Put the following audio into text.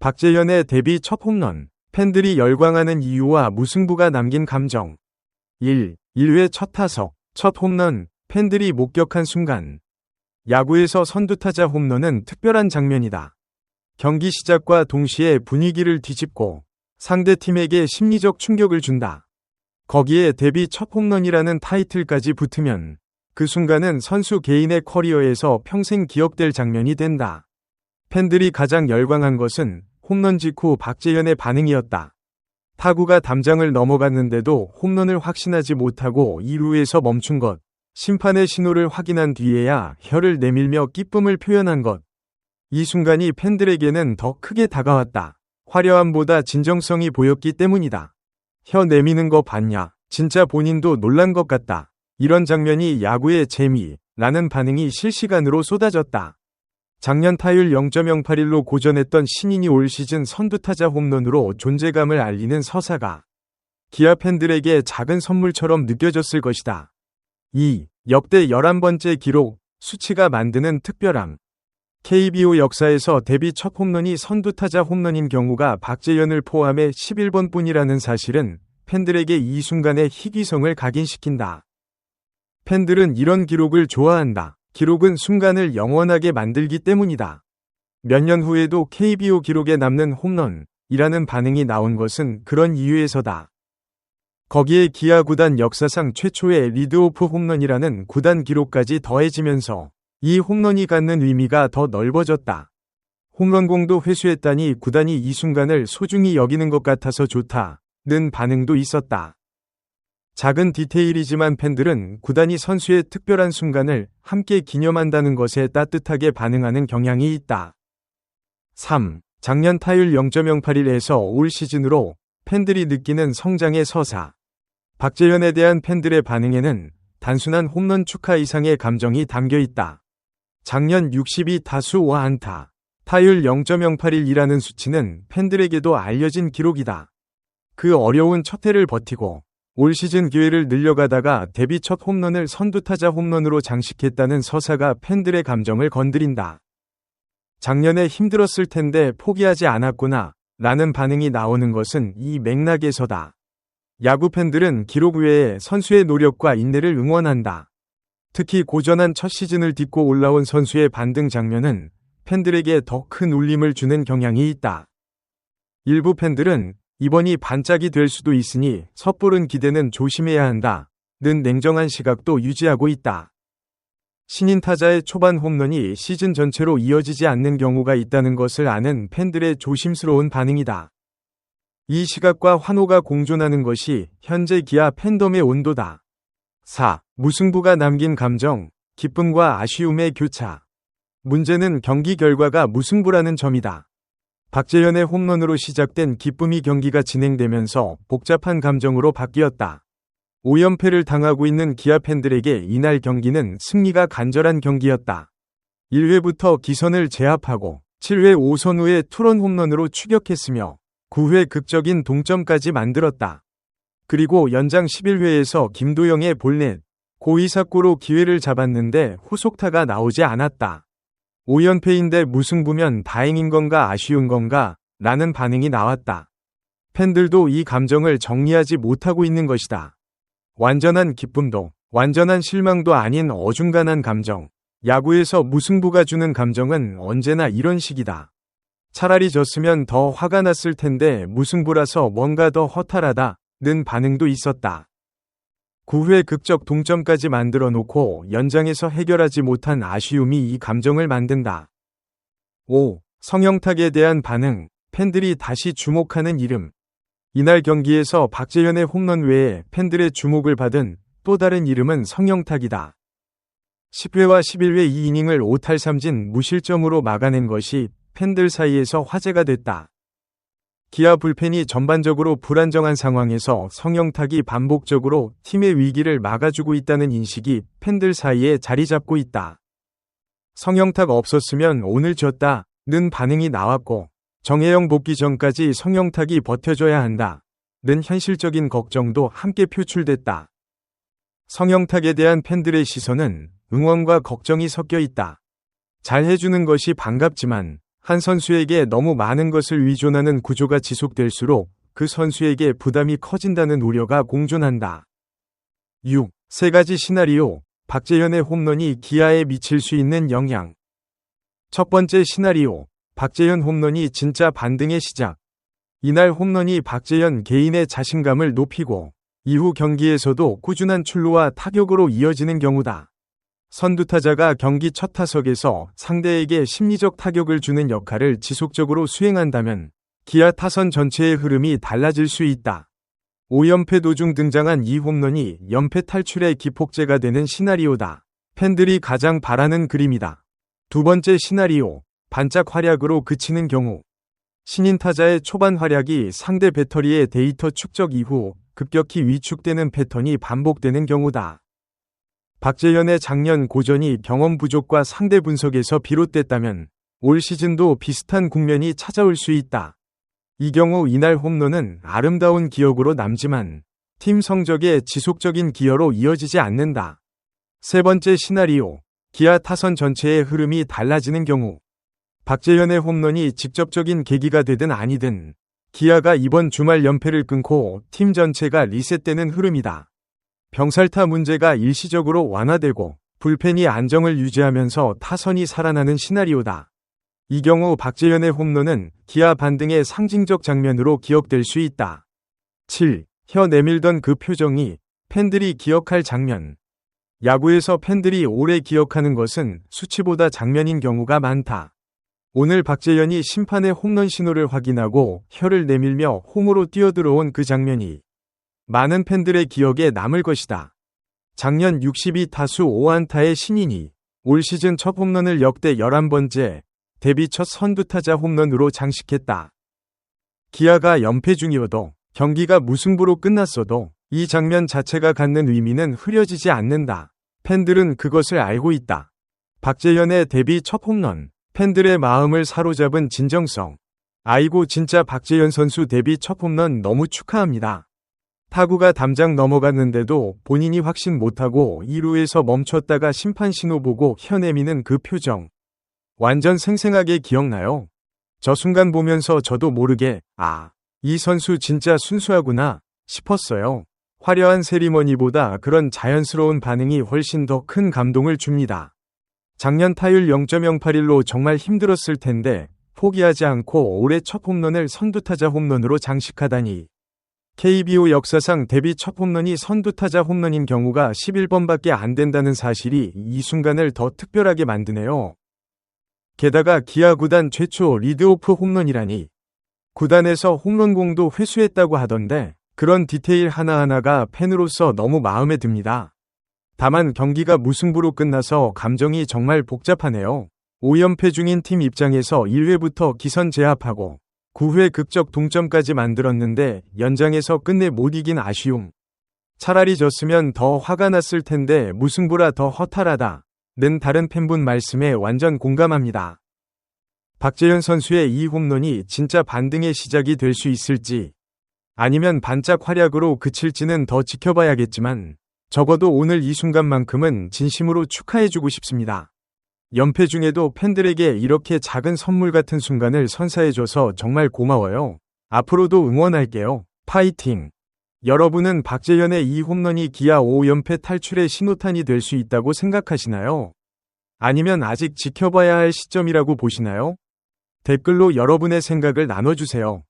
박재현의 데뷔 첫 홈런, 팬들이 열광하는 이유와 무승부가 남긴 감정. 1. 1회 첫 타석, 첫 홈런, 팬들이 목격한 순간. 야구에서 선두타자 홈런은 특별한 장면이다. 경기 시작과 동시에 분위기를 뒤집고 상대팀에게 심리적 충격을 준다. 거기에 데뷔 첫 홈런이라는 타이틀까지 붙으면 그 순간은 선수 개인의 커리어에서 평생 기억될 장면이 된다. 팬들이 가장 열광한 것은 홈런 직후 박재현의 반응이었다. 타구가 담장을 넘어갔는데도 홈런을 확신하지 못하고 2루에서 멈춘 것. 심판의 신호를 확인한 뒤에야 혀를 내밀며 기쁨을 표현한 것. 이 순간이 팬들에게는 더 크게 다가왔다. 화려함보다 진정성이 보였기 때문이다. 혀 내미는 거 봤냐? 진짜 본인도 놀란 것 같다. 이런 장면이 야구의 재미, 라는 반응이 실시간으로 쏟아졌다. 작년 타율 0.081로 고전했던 신인이 올 시즌 선두타자 홈런으로 존재감을 알리는 서사가 기아 팬들에게 작은 선물처럼 느껴졌을 것이다. 2. 역대 11번째 기록, 수치가 만드는 특별함. KBO 역사에서 데뷔 첫 홈런이 선두타자 홈런인 경우가 박재현을 포함해 11번 뿐이라는 사실은 팬들에게 이 순간의 희귀성을 각인시킨다. 팬들은 이런 기록을 좋아한다. 기록은 순간을 영원하게 만들기 때문이다. 몇 년 후에도 KBO 기록에 남는 홈런이라는 반응이 나온 것은 그런 이유에서다. 거기에 기아 구단 역사상 최초의 리드오프 홈런이라는 구단 기록까지 더해지면서 이 홈런이 갖는 의미가 더 넓어졌다. 홈런공도 회수했다니 구단이 이 순간을 소중히 여기는 것 같아서 좋다는 반응도 있었다. 작은 디테일이지만 팬들은 구단이 선수의 특별한 순간을 함께 기념한다는 것에 따뜻하게 반응하는 경향이 있다. 3. 작년 타율 0.081에서 올 시즌으로 팬들이 느끼는 성장의 서사. 박재현에 대한 팬들의 반응에는 단순한 홈런 축하 이상의 감정이 담겨 있다. 작년 62타수 5안타, 타율 0.081이라는 수치는 팬들에게도 알려진 기록이다. 그 어려운 첫 해를 버티고 올 시즌 기회를 늘려가다가 데뷔 첫 홈런을 선두타자 홈런으로 장식했다는 서사가 팬들의 감정을 건드린다. 작년에 힘들었을 텐데 포기하지 않았구나 라는 반응이 나오는 것은 이 맥락에서다. 야구 팬들은 기록 외에 선수의 노력과 인내를 응원한다. 특히 고전한 첫 시즌을 딛고 올라온 선수의 반등 장면은 팬들에게 더 큰 울림을 주는 경향이 있다. 일부 팬들은 이번이 반짝이 될 수도 있으니 섣부른 기대는 조심해야 한다. 는 냉정한 시각도 유지하고 있다. 신인 타자의 초반 홈런이 시즌 전체로 이어지지 않는 경우가 있다는 것을 아는 팬들의 조심스러운 반응이다. 이 시각과 환호가 공존하는 것이 현재 기아 팬덤의 온도다. 4. 무승부가 남긴 감정, 기쁨과 아쉬움의 교차. 문제는 경기 결과가 무승부라는 점이다. 박재현의 홈런으로 시작된 기쁨이 경기가 진행되면서 복잡한 감정으로 바뀌었다. 5연패를 당하고 있는 기아 팬들에게 이날 경기는 승리가 간절한 경기였다. 1회부터 기선을 제압하고 7회 5선우의 투런 홈런으로 추격했으며 9회 극적인 동점까지 만들었다. 그리고 연장 11회에서 김도영의 볼넷, 고이사코로 기회를 잡았는데 후속타가 나오지 않았다. 5연패인데 무승부면 다행인 건가 아쉬운 건가 라는 반응이 나왔다. 팬들도 이 감정을 정리하지 못하고 있는 것이다. 완전한 기쁨도 완전한 실망도 아닌 어중간한 감정. 야구에서 무승부가 주는 감정은 언제나 이런 식이다. 차라리 졌으면 더 화가 났을 텐데 무승부라서 뭔가 더 허탈하다는 반응도 있었다. 9회 극적 동점까지 만들어 놓고 연장에서 해결하지 못한 아쉬움이 이 감정을 만든다. 5. 성형탁에 대한 반응, 팬들이 다시 주목하는 이름. 이날 경기에서 박재현의 홈런 외에 팬들의 주목을 받은 또 다른 이름은 성형탁이다. 10회와 11회 2이닝을 5탈3진 무실점으로 막아낸 것이 팬들 사이에서 화제가 됐다. 기아 불펜이 전반적으로 불안정한 상황에서 성형탁이 반복적으로 팀의 위기를 막아주고 있다는 인식이 팬들 사이에 자리 잡고 있다. 성형탁 없었으면 오늘 졌다는 반응이 나왔고 정혜영 복귀 전까지 성형탁이 버텨줘야 한다는 현실적인 걱정도 함께 표출됐다. 성형탁에 대한 팬들의 시선은 응원과 걱정이 섞여 있다. 잘 해주는 것이 반갑지만 한 선수에게 너무 많은 것을 의존하는 구조가 지속될수록 그 선수에게 부담이 커진다는 우려가 공존한다. 6. 세 가지 시나리오. 박재현의 홈런이 기아에 미칠 수 있는 영향. 첫 번째 시나리오. 박재현 홈런이 진짜 반등의 시작. 이날 홈런이 박재현 개인의 자신감을 높이고 이후 경기에서도 꾸준한 출루와 타격으로 이어지는 경우다. 선두타자가 경기 첫 타석에서 상대에게 심리적 타격을 주는 역할을 지속적으로 수행한다면 기아 타선 전체의 흐름이 달라질 수 있다. 5연패 도중 등장한 이 홈런이 연패 탈출의 기폭제가 되는 시나리오다. 팬들이 가장 바라는 그림이다. 두 번째 시나리오. 반짝 활약으로 그치는 경우. 신인 타자의 초반 활약이 상대 배터리의 데이터 축적 이후 급격히 위축되는 패턴이 반복되는 경우다. 박재현의 작년 고전이 경험 부족과 상대 분석에서 비롯됐다면 올 시즌도 비슷한 국면이 찾아올 수 있다. 이 경우 이날 홈런은 아름다운 기억으로 남지만 팀 성적의 지속적인 기여로 이어지지 않는다. 세 번째 시나리오. 기아 타선 전체의 흐름이 달라지는 경우. 박재현의 홈런이 직접적인 계기가 되든 아니든 기아가 이번 주말 연패를 끊고 팀 전체가 리셋되는 흐름이다. 병살타 문제가 일시적으로 완화되고 불펜이 안정을 유지하면서 타선이 살아나는 시나리오다. 이 경우 박재현의 홈런은 기아 반등의 상징적 장면으로 기억될 수 있다. 7. 혀 내밀던 그 표정이 팬들이 기억할 장면. 야구에서 팬들이 오래 기억하는 것은 수치보다 장면인 경우가 많다. 오늘 박재현이 심판의 홈런 신호를 확인하고 혀를 내밀며 홈으로 뛰어들어온 그 장면이 많은 팬들의 기억에 남을 것이다. 작년 62타수 5안타의 신인이 올 시즌 첫 홈런을 역대 11번째 데뷔 첫 선두타자 홈런으로 장식했다. 기아가 연패 중이어도 경기가 무승부로 끝났어도 이 장면 자체가 갖는 의미는 흐려지지 않는다. 팬들은 그것을 알고 있다. 박재현의 데뷔 첫 홈런, 팬들의 마음을 사로잡은 진정성. 아이고 진짜 박재현 선수 데뷔 첫 홈런 너무 축하합니다. 타구가 담장 넘어갔는데도 본인이 확신 못하고 2루에서 멈췄다가 심판 신호 보고 혀 내미는 그 표정. 완전 생생하게 기억나요. 저 순간 보면서 저도 모르게 이 선수 진짜 순수하구나 싶었어요. 화려한 세리머니보다 그런 자연스러운 반응이 훨씬 더 큰 감동을 줍니다. 작년 타율 0.081로 정말 힘들었을 텐데 포기하지 않고 올해 첫 홈런을 선두타자 홈런으로 장식하다니. KBO 역사상 데뷔 첫 홈런이 선두타자 홈런인 경우가 11번밖에 안 된다는 사실이 이 순간을 더 특별하게 만드네요. 게다가 기아 구단 최초 리드오프 홈런이라니. 구단에서 홈런공도 회수했다고 하던데 그런 디테일 하나하나가 팬으로서 너무 마음에 듭니다. 다만 경기가 무승부로 끝나서 감정이 정말 복잡하네요. 5연패 중인 팀 입장에서 1회부터 기선 제압하고 9회 극적 동점까지 만들었는데 연장에서 끝내 못 이긴 아쉬움. 차라리 졌으면 더 화가 났을 텐데 무승부라 더 허탈하다. 는 다른 팬분 말씀에 완전 공감합니다. 박재현 선수의 이 홈런이 진짜 반등의 시작이 될 수 있을지 아니면 반짝 활약으로 그칠지는 더 지켜봐야겠지만 적어도 오늘 이 순간만큼은 진심으로 축하해주고 싶습니다. 연패 중에도 팬들에게 이렇게 작은 선물 같은 순간을 선사해줘서 정말 고마워요. 앞으로도 응원할게요. 파이팅! 여러분은 박재현의 이 홈런이 기아 5연패 탈출의 신호탄이 될 수 있다고 생각하시나요? 아니면 아직 지켜봐야 할 시점이라고 보시나요? 댓글로 여러분의 생각을 나눠주세요.